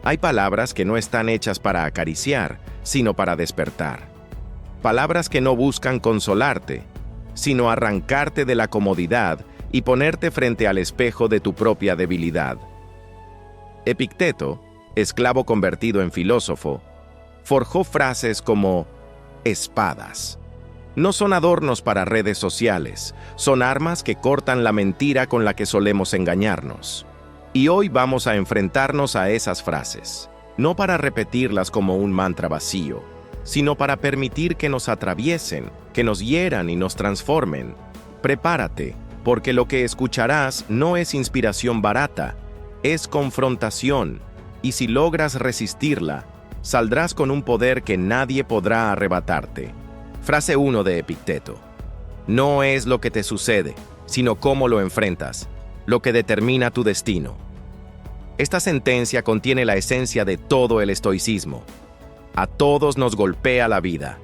Hay palabras que no están hechas para acariciar, sino para despertar. Palabras que no buscan consolarte, sino arrancarte de la comodidad y ponerte frente al espejo de tu propia debilidad. Epicteto, esclavo convertido en filósofo, forjó frases como espadas. No son adornos para redes sociales, son armas que cortan la mentira con la que solemos engañarnos. Y hoy vamos a enfrentarnos a esas frases, no para repetirlas como un mantra vacío, sino para permitir que nos atraviesen, que nos hieran y nos transformen. Prepárate, porque lo que escucharás no es inspiración barata, es confrontación, y si logras resistirla, saldrás con un poder que nadie podrá arrebatarte. Frase 1 de Epicteto. No es lo que te sucede, sino cómo lo enfrentas, lo que determina tu destino. Esta sentencia contiene la esencia de todo el estoicismo. A todos nos golpea la vida.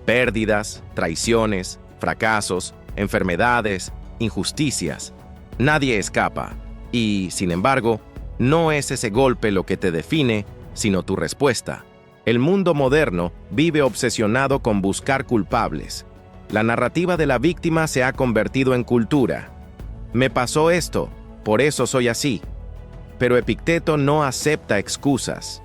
Pérdidas, traiciones, fracasos, enfermedades, injusticias. Nadie escapa. Y, sin embargo, no es ese golpe lo que te define, sino tu respuesta. El mundo moderno vive obsesionado con buscar culpables. La narrativa de la víctima se ha convertido en cultura. Me pasó esto, por eso soy así. Pero Epicteto no acepta excusas.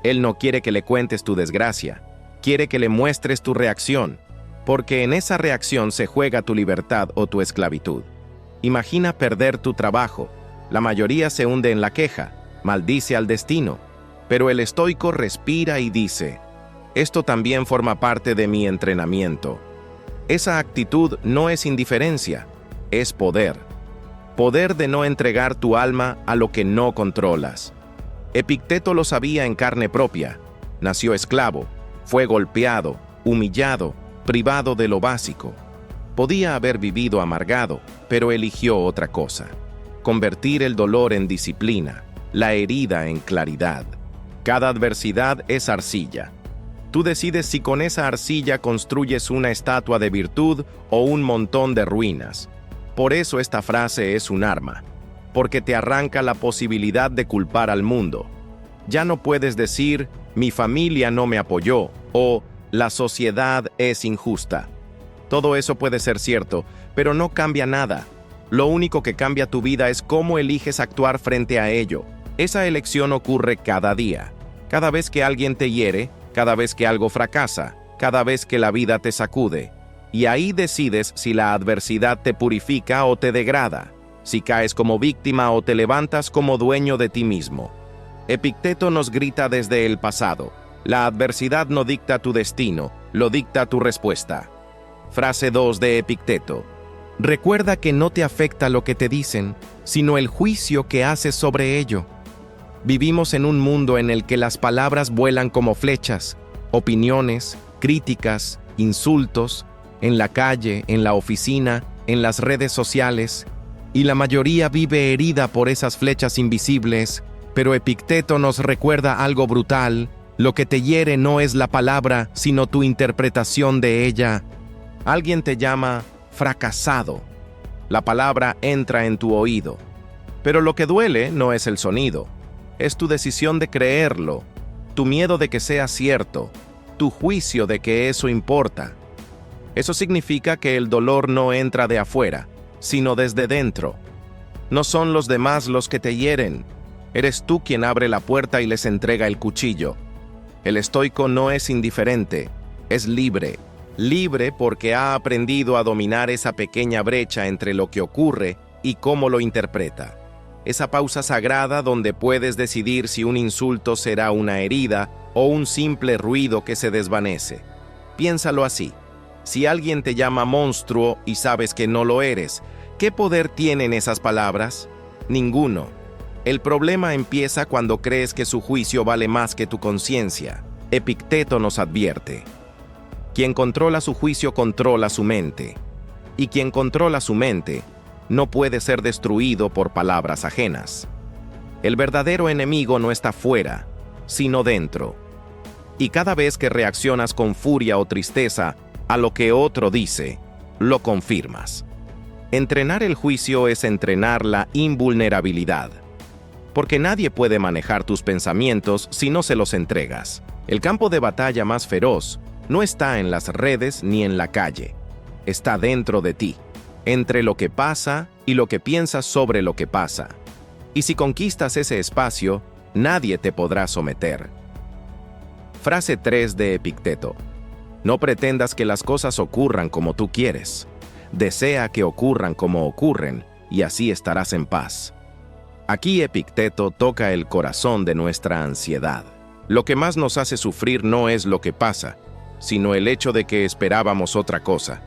Él no quiere que le cuentes tu desgracia, quiere que le muestres tu reacción, porque en esa reacción se juega tu libertad o tu esclavitud. Imagina perder tu trabajo. La mayoría se hunde en la queja, maldice al destino, pero el estoico respira y dice, esto también forma parte de mi entrenamiento. Esa actitud no es indiferencia, es poder. Poder de no entregar tu alma a lo que no controlas. Epicteto lo sabía en carne propia. Nació esclavo, fue golpeado, humillado, privado de lo básico. Podía haber vivido amargado, pero eligió otra cosa. Convertir el dolor en disciplina, la herida en claridad. Cada adversidad es arcilla. Tú decides si con esa arcilla construyes una estatua de virtud o un montón de ruinas. Por eso esta frase es un arma, porque te arranca la posibilidad de culpar al mundo. Ya no puedes decir, mi familia no me apoyó, o la sociedad es injusta. Todo eso puede ser cierto, pero no cambia nada. Lo único que cambia tu vida es cómo eliges actuar frente a ello. Esa elección ocurre cada día. Cada vez que alguien te hiere, cada vez que algo fracasa, cada vez que la vida te sacude. Y ahí decides si la adversidad te purifica o te degrada, si caes como víctima o te levantas como dueño de ti mismo. Epicteto nos grita desde el pasado, la adversidad no dicta tu destino, lo dicta tu respuesta. Frase 2 de Epicteto. Recuerda que no te afecta lo que te dicen, sino el juicio que haces sobre ello. Vivimos en un mundo en el que las palabras vuelan como flechas, opiniones, críticas, insultos, en la calle, en la oficina, en las redes sociales, y la mayoría vive herida por esas flechas invisibles, pero Epicteto nos recuerda algo brutal: lo que te hiere no es la palabra, sino tu interpretación de ella. Alguien te llama fracasado. La palabra entra en tu oído, pero lo que duele no es el sonido, es tu decisión de creerlo, tu miedo de que sea cierto, tu juicio de que eso importa. Eso significa que el dolor no entra de afuera, sino desde dentro. No son los demás los que te hieren, eres tú quien abre la puerta y les entrega el cuchillo. El estoico no es indiferente, es libre. Libre porque ha aprendido a dominar esa pequeña brecha entre lo que ocurre y cómo lo interpreta. Esa pausa sagrada donde puedes decidir si un insulto será una herida o un simple ruido que se desvanece. Piénsalo así. Si alguien te llama monstruo y sabes que no lo eres, ¿qué poder tienen esas palabras? Ninguno. El problema empieza cuando crees que su juicio vale más que tu conciencia. Epicteto nos advierte. Quien controla su juicio controla su mente. Y quien controla su mente no puede ser destruido por palabras ajenas. El verdadero enemigo no está fuera, sino dentro. Y cada vez que reaccionas con furia o tristeza a lo que otro dice, lo confirmas. Entrenar el juicio es entrenar la invulnerabilidad. porque nadie puede manejar tus pensamientos si no se los entregas. El campo de batalla más feroz no está en las redes ni en la calle, está dentro de ti, entre lo que pasa y lo que piensas sobre lo que pasa. Y si conquistas ese espacio, nadie te podrá someter. Frase 3 de Epicteto. No pretendas que las cosas ocurran como tú quieres. Desea que ocurran como ocurren, y así estarás en paz. Aquí Epicteto toca el corazón de nuestra ansiedad. Lo que más nos hace sufrir no es lo que pasa, sino el hecho de que esperábamos otra cosa.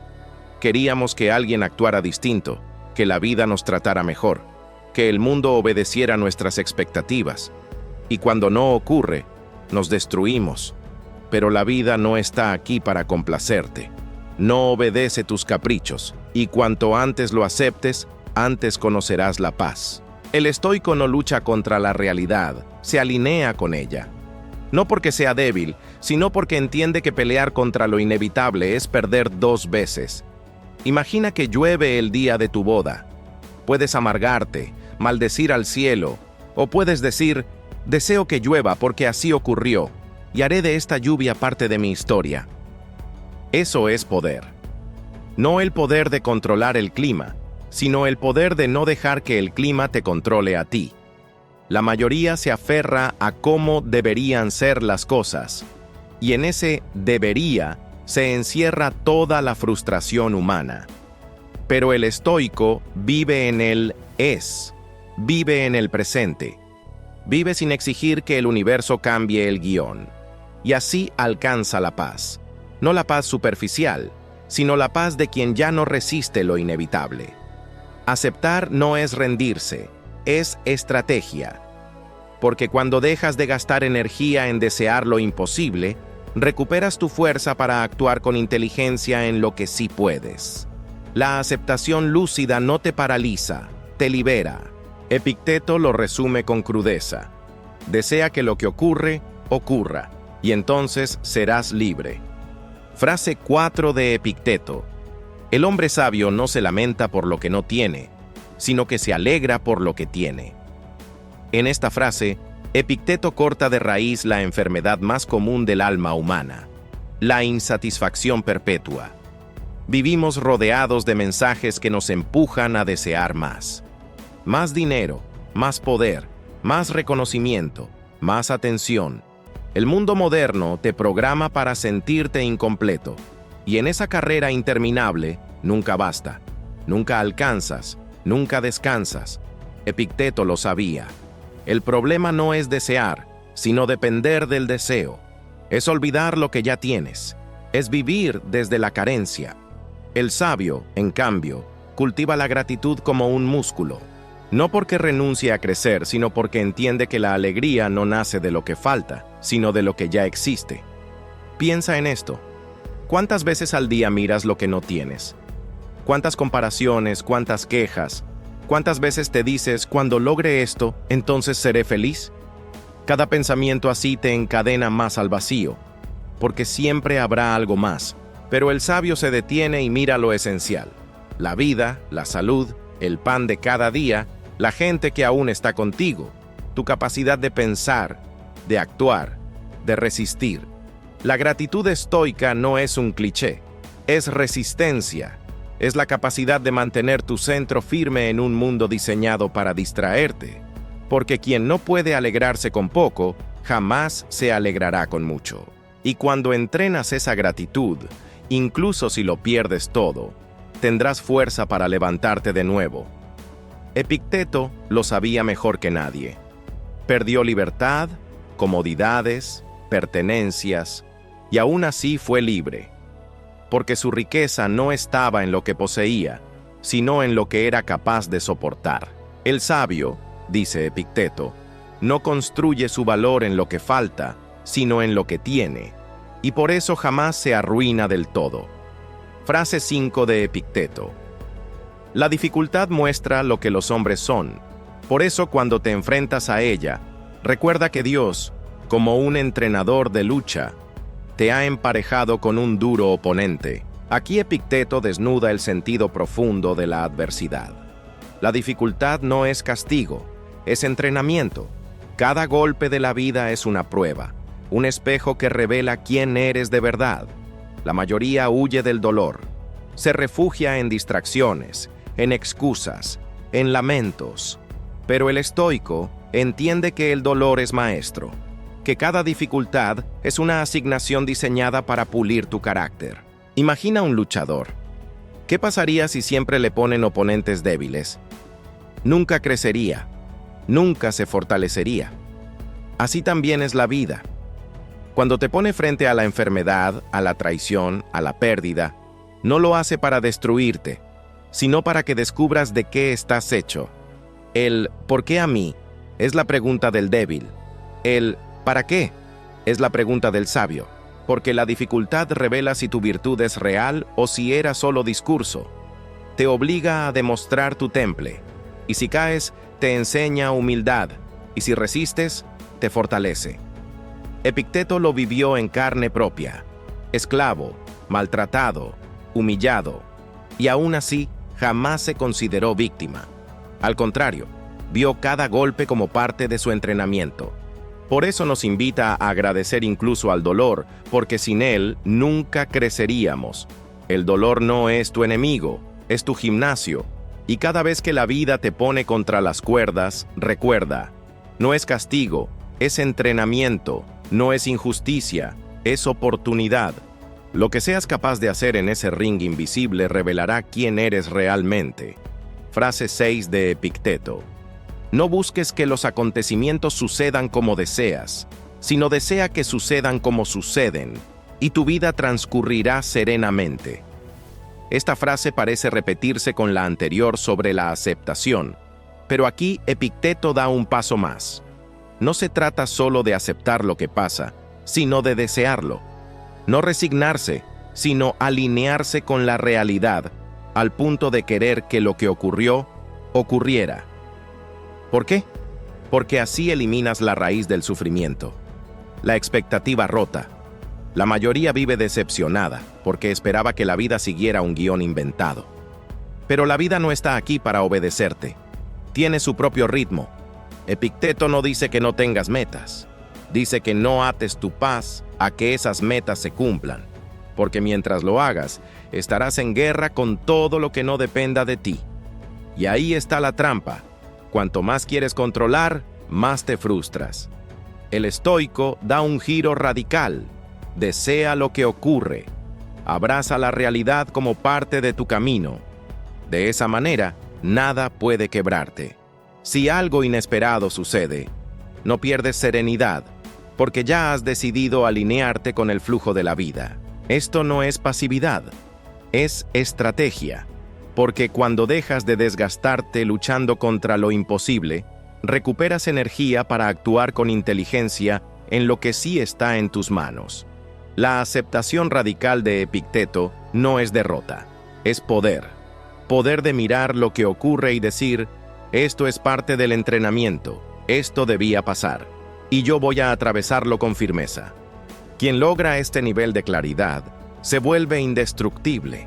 Queríamos que alguien actuara distinto, que la vida nos tratara mejor, que el mundo obedeciera nuestras expectativas. Y cuando no ocurre, nos destruimos. Pero la vida no está aquí para complacerte. No obedece tus caprichos, y cuanto antes lo aceptes, antes conocerás la paz. El estoico no lucha contra la realidad, se alinea con ella. No porque sea débil, sino porque entiende que pelear contra lo inevitable es perder 2 veces. Imagina que llueve el día de tu boda. Puedes amargarte, maldecir al cielo, o puedes decir, deseo que llueva porque así ocurrió, y haré de esta lluvia parte de mi historia. Eso es poder. No el poder de controlar el clima, sino el poder de no dejar que el clima te controle a ti. La mayoría se aferra a cómo deberían ser las cosas, y en ese debería se encierra toda la frustración humana. Pero el estoico vive en el es, vive en el presente, vive sin exigir que el universo cambie el guión, y así alcanza la paz. No la paz superficial, sino la paz de quien ya no resiste lo inevitable. Aceptar no es rendirse, es estrategia. Porque cuando dejas de gastar energía en desear lo imposible, recuperas tu fuerza para actuar con inteligencia en lo que sí puedes. La aceptación lúcida no te paraliza, te libera. Epicteto lo resume con crudeza. Desea que lo que ocurre, ocurra, y entonces serás libre. Frase 4 de Epicteto. El hombre sabio no se lamenta por lo que no tiene, sino que se alegra por lo que tiene. En esta frase, Epicteto corta de raíz la enfermedad más común del alma humana, la insatisfacción perpetua. Vivimos rodeados de mensajes que nos empujan a desear más. Más dinero, más poder, más reconocimiento, más atención. El mundo moderno te programa para sentirte incompleto, y en esa carrera interminable nunca basta, nunca alcanzas, nunca descansas. Epicteto lo sabía. El problema no es desear, sino depender del deseo. Es olvidar lo que ya tienes. Es vivir desde la carencia. El sabio, en cambio, cultiva la gratitud como un músculo. No porque renuncie a crecer, sino porque entiende que la alegría no nace de lo que falta, sino de lo que ya existe. Piensa en esto. ¿Cuántas veces al día miras lo que no tienes? ¿Cuántas comparaciones, cuántas quejas? ¿Cuántas veces te dices, cuando logre esto, entonces seré feliz? Cada pensamiento así te encadena más al vacío, porque siempre habrá algo más. Pero el sabio se detiene y mira lo esencial: la vida, la salud, el pan de cada día, la gente que aún está contigo, tu capacidad de pensar, de actuar, de resistir. La gratitud estoica no es un cliché, es resistencia. Es la capacidad de mantener tu centro firme en un mundo diseñado para distraerte, porque quien no puede alegrarse con poco, jamás se alegrará con mucho. Y cuando entrenas esa gratitud, incluso si lo pierdes todo, tendrás fuerza para levantarte de nuevo. Epicteto lo sabía mejor que nadie. Perdió libertad, comodidades, pertenencias, y aún así fue libre. Porque su riqueza no estaba en lo que poseía, sino en lo que era capaz de soportar. El sabio, dice Epicteto, no construye su valor en lo que falta, sino en lo que tiene, y por eso jamás se arruina del todo. Frase 5 de Epicteto. La dificultad muestra lo que los hombres son. Por eso cuando te enfrentas a ella, recuerda que Dios, como un entrenador de lucha, te ha emparejado con un duro oponente. Aquí Epicteto desnuda el sentido profundo de la adversidad. La dificultad no es castigo, es entrenamiento. Cada golpe de la vida es una prueba, un espejo que revela quién eres de verdad. La mayoría huye del dolor. Se refugia en distracciones, en excusas, en lamentos. Pero el estoico entiende que el dolor es maestro, que cada dificultad es una asignación diseñada para pulir tu carácter. Imagina un luchador. ¿Qué pasaría si siempre le ponen oponentes débiles? Nunca crecería, nunca se fortalecería. Así también es la vida. Cuando te pone frente a la enfermedad, a la traición, a la pérdida, no lo hace para destruirte, sino para que descubras de qué estás hecho. El ¿por qué a mí? Es la pregunta del débil. El ¿para qué? Es la pregunta del sabio, porque la dificultad revela si tu virtud es real o si era solo discurso. Te obliga a demostrar tu temple, y si caes, te enseña humildad, y si resistes, te fortalece. Epicteto lo vivió en carne propia, esclavo, maltratado, humillado, y aún así jamás se consideró víctima. Al contrario, vio cada golpe como parte de su entrenamiento. Por eso nos invita a agradecer incluso al dolor, porque sin él nunca creceríamos. El dolor no es tu enemigo, es tu gimnasio. Y cada vez que la vida te pone contra las cuerdas, recuerda, no es castigo, es entrenamiento, no es injusticia, es oportunidad. Lo que seas capaz de hacer en ese ring invisible revelará quién eres realmente. Frase 6 de Epicteto. No busques que los acontecimientos sucedan como deseas, sino desea que sucedan como suceden, y tu vida transcurrirá serenamente. Esta frase parece repetirse con la anterior sobre la aceptación, pero aquí Epicteto da un paso más. No se trata solo de aceptar lo que pasa, sino de desearlo. No resignarse, sino alinearse con la realidad, al punto de querer que lo que ocurrió, ocurriera. ¿Por qué? Porque así eliminas la raíz del sufrimiento. La expectativa rota. La mayoría vive decepcionada porque esperaba que la vida siguiera un guión inventado. Pero la vida no está aquí para obedecerte. Tiene su propio ritmo. Epicteto no dice que no tengas metas. Dice que no ates tu paz a que esas metas se cumplan. Porque mientras lo hagas, estarás en guerra con todo lo que no dependa de ti. Y ahí está la trampa. Cuanto más quieres controlar, más te frustras. El estoico da un giro radical. Desea lo que ocurre. Abraza la realidad como parte de tu camino. De esa manera, nada puede quebrarte. Si algo inesperado sucede, no pierdes serenidad, porque ya has decidido alinearte con el flujo de la vida. Esto no es pasividad, es estrategia. Porque cuando dejas de desgastarte luchando contra lo imposible, recuperas energía para actuar con inteligencia en lo que sí está en tus manos. La aceptación radical de Epicteto no es derrota, es poder. Poder de mirar lo que ocurre y decir, esto es parte del entrenamiento, esto debía pasar, y yo voy a atravesarlo con firmeza. Quien logra este nivel de claridad se vuelve indestructible.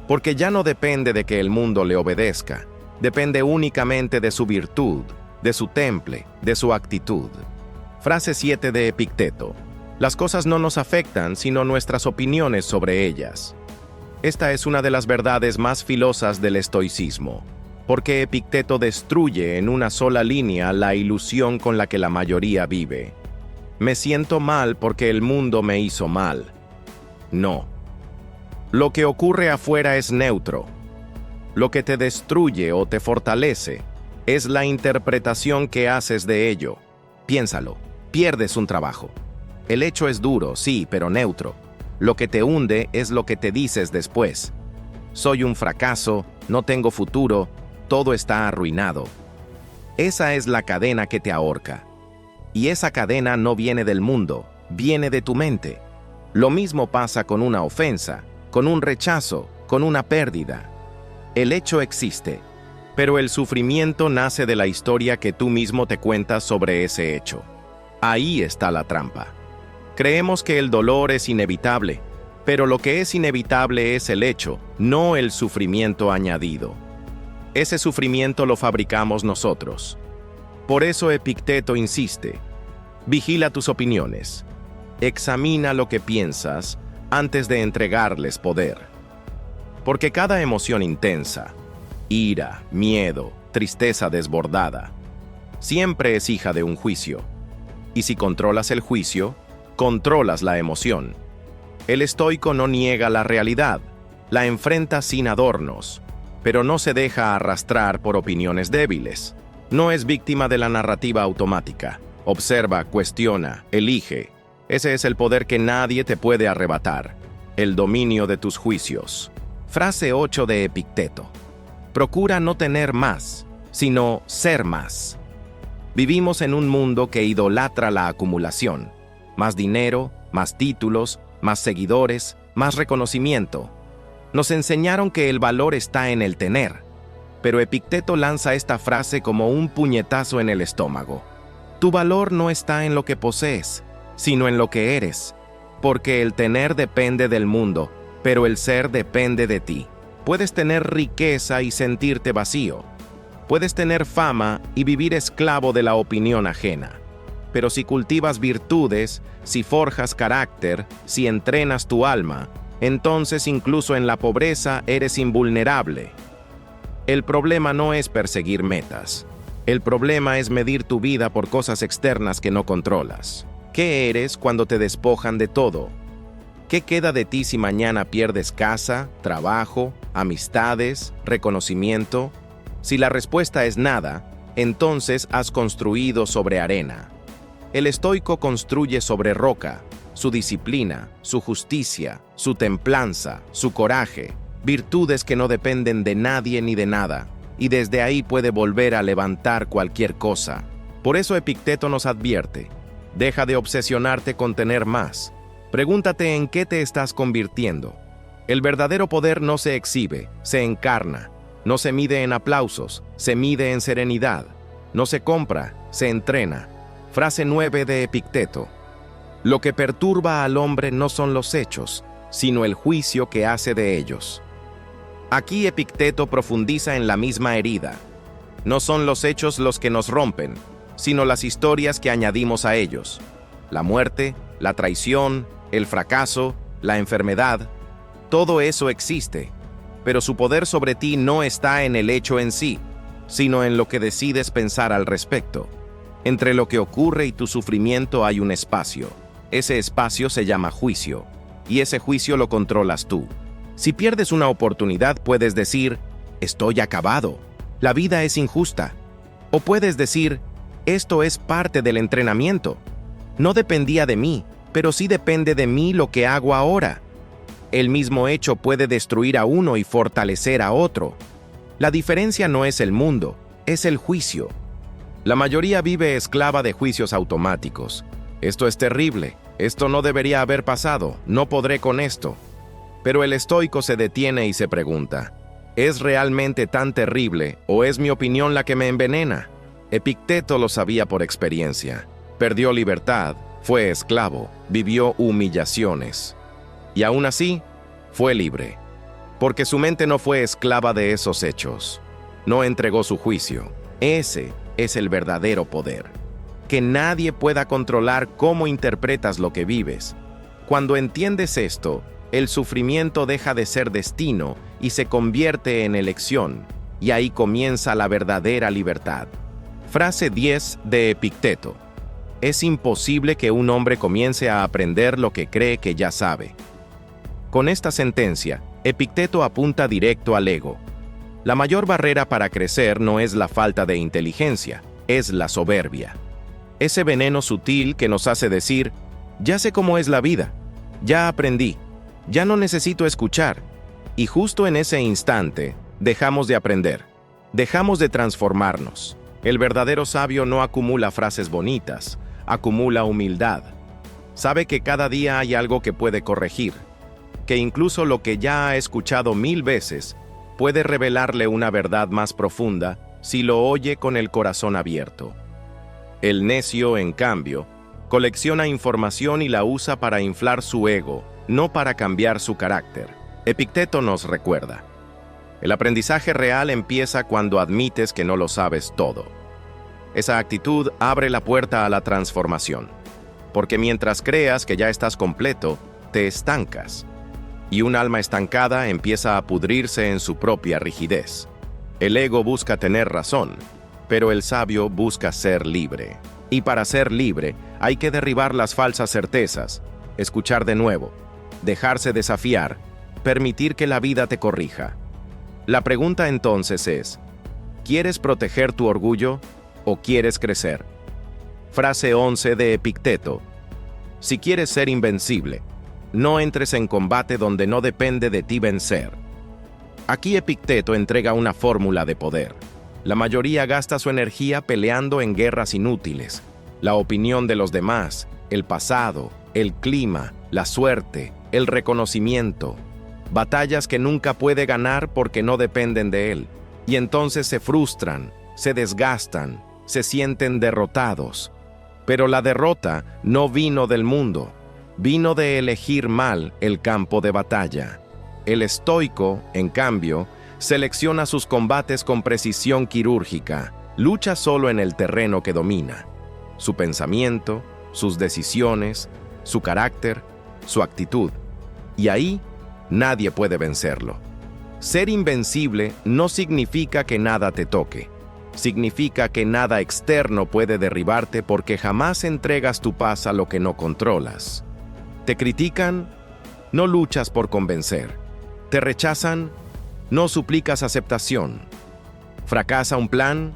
Porque ya no depende de que el mundo le obedezca, depende únicamente de su virtud, de su temple, de su actitud. Frase 7 de Epicteto. Las cosas no nos afectan, sino nuestras opiniones sobre ellas. Esta es una de las verdades más filosas del estoicismo, porque Epicteto destruye en una sola línea la ilusión con la que la mayoría vive. Me siento mal porque el mundo me hizo mal. No. Lo que ocurre afuera es neutro. Lo que te destruye o te fortalece es la interpretación que haces de ello. Piénsalo, pierdes un trabajo. El hecho es duro, sí, pero neutro. Lo que te hunde es lo que te dices después. Soy un fracaso, no tengo futuro, todo está arruinado. Esa es la cadena que te ahorca. Y esa cadena no viene del mundo, viene de tu mente. Lo mismo pasa con una ofensa, con un rechazo, con una pérdida. El hecho existe, pero el sufrimiento nace de la historia que tú mismo te cuentas sobre ese hecho. Ahí está la trampa. Creemos que el dolor es inevitable, pero lo que es inevitable es el hecho, no el sufrimiento añadido. Ese sufrimiento lo fabricamos nosotros. Por eso Epicteto insiste: vigila tus opiniones, examina lo que piensas antes de entregarles poder. Porque cada emoción intensa, ira, miedo, tristeza desbordada, siempre es hija de un juicio. Y si controlas el juicio, controlas la emoción. El estoico no niega la realidad, la enfrenta sin adornos, pero no se deja arrastrar por opiniones débiles. No es víctima de la narrativa automática. Observa, cuestiona, elige. Ese es el poder que nadie te puede arrebatar: el dominio de tus juicios. Frase 8 de Epicteto: procura no tener más, sino ser más. Vivimos en un mundo que idolatra la acumulación: más dinero, más títulos, más seguidores, más reconocimiento. Nos enseñaron que el valor está en el tener, pero Epicteto lanza esta frase como un puñetazo en el estómago: tu valor no está en lo que posees, sino en lo que eres, porque el tener depende del mundo, pero el ser depende de ti. Puedes tener riqueza y sentirte vacío. Puedes tener fama y vivir esclavo de la opinión ajena. Pero si cultivas virtudes, si forjas carácter, si entrenas tu alma, entonces incluso en la pobreza eres invulnerable. El problema no es perseguir metas. El problema es medir tu vida por cosas externas que no controlas. ¿Qué eres cuando te despojan de todo? ¿Qué queda de ti si mañana pierdes casa, trabajo, amistades, reconocimiento? Si la respuesta es nada, entonces has construido sobre arena. El estoico construye sobre roca: su disciplina, su justicia, su templanza, su coraje, virtudes que no dependen de nadie ni de nada, y desde ahí puede volver a levantar cualquier cosa. Por eso Epicteto nos advierte: deja de obsesionarte con tener más. Pregúntate en qué te estás convirtiendo. El verdadero poder no se exhibe, se encarna. No se mide en aplausos, se mide en serenidad. No se compra, se entrena. Frase 9 de Epicteto: lo que perturba al hombre no son los hechos, sino el juicio que hace de ellos. Aquí Epicteto profundiza en la misma herida. No son los hechos los que nos rompen, sino las historias que añadimos a ellos. La muerte, la traición, el fracaso, la enfermedad, todo eso existe. Pero su poder sobre ti no está en el hecho en sí, sino en lo que decides pensar al respecto. Entre lo que ocurre y tu sufrimiento hay un espacio. Ese espacio se llama juicio, y ese juicio lo controlas tú. Si pierdes una oportunidad, puedes decir: estoy acabado, la vida es injusta. O puedes decir: esto es parte del entrenamiento. No dependía de mí, pero sí depende de mí lo que hago ahora. El mismo hecho puede destruir a uno y fortalecer a otro. La diferencia no es el mundo, es el juicio. La mayoría vive esclava de juicios automáticos. Esto es terrible, esto no debería haber pasado, no podré con esto. Pero el estoico se detiene y se pregunta: ¿es realmente tan terrible o es mi opinión la que me envenena? Epicteto lo sabía por experiencia. Perdió libertad, fue esclavo, vivió humillaciones. Y aún así, fue libre, porque su mente no fue esclava de esos hechos. No entregó su juicio. Ese es el verdadero poder. Que nadie pueda controlar cómo interpretas lo que vives. Cuando entiendes esto, el sufrimiento deja de ser destino y se convierte en elección, y ahí comienza la verdadera libertad. Frase 10 de Epicteto: es imposible que un hombre comience a aprender lo que cree que ya sabe. Con esta sentencia, Epicteto apunta directo al ego. La mayor barrera para crecer no es la falta de inteligencia, es la soberbia. Ese veneno sutil que nos hace decir: ya sé cómo es la vida, ya aprendí, ya no necesito escuchar. Y justo en ese instante, dejamos de aprender, dejamos de transformarnos. El verdadero sabio no acumula frases bonitas, acumula humildad. Sabe que cada día hay algo que puede corregir, que incluso lo que ya ha escuchado 1000 veces puede revelarle una verdad más profunda si lo oye con el corazón abierto. El necio, en cambio, colecciona información y la usa para inflar su ego, no para cambiar su carácter. Epicteto nos recuerda: el aprendizaje real empieza cuando admites que no lo sabes todo. Esa actitud abre la puerta a la transformación, porque mientras creas que ya estás completo, te estancas, y un alma estancada empieza a pudrirse en su propia rigidez. El ego busca tener razón, pero el sabio busca ser libre. Y para ser libre, hay que derribar las falsas certezas, escuchar de nuevo, dejarse desafiar, permitir que la vida te corrija. La pregunta entonces es, ¿quieres proteger tu orgullo o quieres crecer? Frase 11 de Epicteto. Si quieres ser invencible, no entres en combate donde no depende de ti vencer. Aquí Epicteto entrega una fórmula de poder. La mayoría gasta su energía peleando en guerras inútiles. La opinión de los demás, el pasado, el clima, la suerte, el reconocimiento. Batallas que nunca puede ganar porque no dependen de él. Y entonces se frustran, se desgastan, se sienten derrotados. Pero la derrota no vino del mundo, vino de elegir mal el campo de batalla. El estoico, en cambio, selecciona sus combates con precisión quirúrgica, lucha solo en el terreno que domina. Su pensamiento, sus decisiones, su carácter, su actitud. Y ahí nadie puede vencerlo. Ser invencible no significa que nada te toque. Significa que nada externo puede derribarte porque jamás entregas tu paz a lo que no controlas. ¿Te critican? No luchas por convencer. ¿Te rechazan? No suplicas aceptación. ¿Fracasa un plan?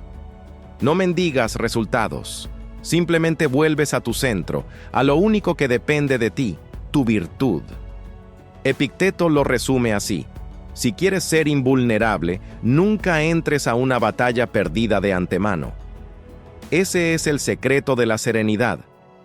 No mendigas resultados. Simplemente vuelves a tu centro, a lo único que depende de ti, tu virtud. Epicteto lo resume así. Si quieres ser invulnerable, nunca entres a una batalla perdida de antemano. Ese es el secreto de la serenidad.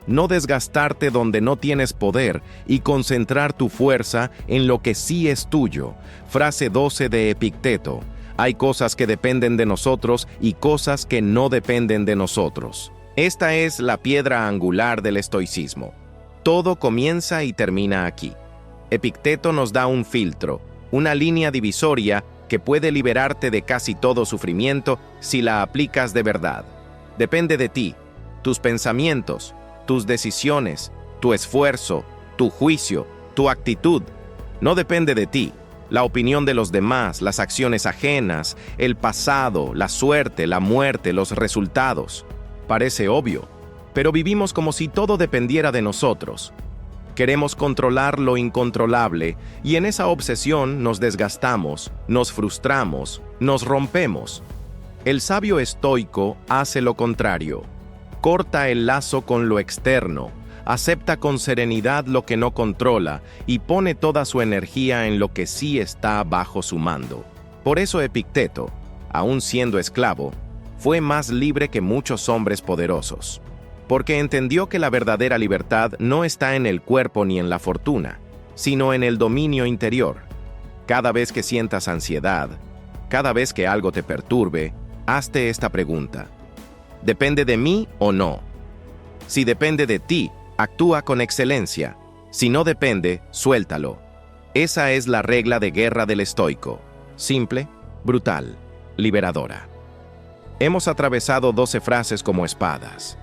No desgastarte donde no tienes poder y concentrar tu fuerza en lo que sí es tuyo. Frase 12 de Epicteto. Hay cosas que dependen de nosotros y cosas que no dependen de nosotros. Esta es la piedra angular del estoicismo. Todo comienza y termina aquí. Epicteto nos da un filtro, una línea divisoria que puede liberarte de casi todo sufrimiento si la aplicas de verdad. Depende de ti, tus pensamientos, tus decisiones, tu esfuerzo, tu juicio, tu actitud. No depende de ti. La opinión de los demás, las acciones ajenas, el pasado, la suerte, la muerte, los resultados. Parece obvio, pero vivimos como si todo dependiera de nosotros. Queremos controlar lo incontrolable y en esa obsesión nos desgastamos, nos frustramos, nos rompemos. El sabio estoico hace lo contrario. Corta el lazo con lo externo, acepta con serenidad lo que no controla y pone toda su energía en lo que sí está bajo su mando. Por eso Epicteto, aun siendo esclavo, fue más libre que muchos hombres poderosos, porque entendió que la verdadera libertad no está en el cuerpo ni en la fortuna, sino en el dominio interior. Cada vez que sientas ansiedad, cada vez que algo te perturbe, hazte esta pregunta: ¿depende de mí o no? Si depende de ti, actúa con excelencia. Si no depende, suéltalo. Esa es la regla de guerra del estoico. Simple, brutal, liberadora. Hemos atravesado 12 frases como espadas.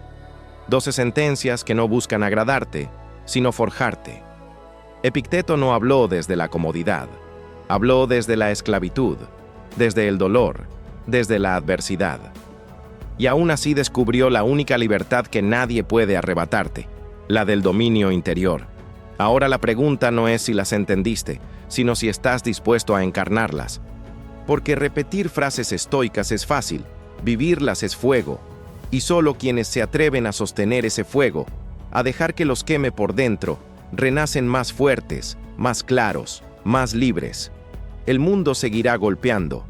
12 sentencias que no buscan agradarte, sino forjarte. Epicteto no habló desde la comodidad. Habló desde la esclavitud, desde el dolor, desde la adversidad. Y aún así descubrió la única libertad que nadie puede arrebatarte, la del dominio interior. Ahora la pregunta no es si las entendiste, sino si estás dispuesto a encarnarlas. Porque repetir frases estoicas es fácil, vivirlas es fuego, y solo quienes se atreven a sostener ese fuego, a dejar que los queme por dentro, renacen más fuertes, más claros, más libres. El mundo seguirá golpeando,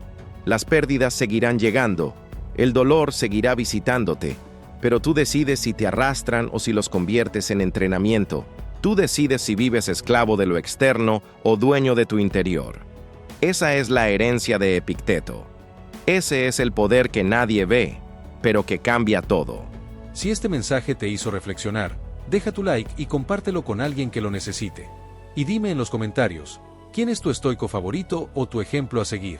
las pérdidas seguirán llegando, el dolor seguirá visitándote, pero tú decides si te arrastran o si los conviertes en entrenamiento. Tú decides si vives esclavo de lo externo o dueño de tu interior. Esa es la herencia de Epicteto. Ese es el poder que nadie ve, pero que cambia todo. Si este mensaje te hizo reflexionar, deja tu like y compártelo con alguien que lo necesite. Y dime en los comentarios, ¿quién es tu estoico favorito o tu ejemplo a seguir?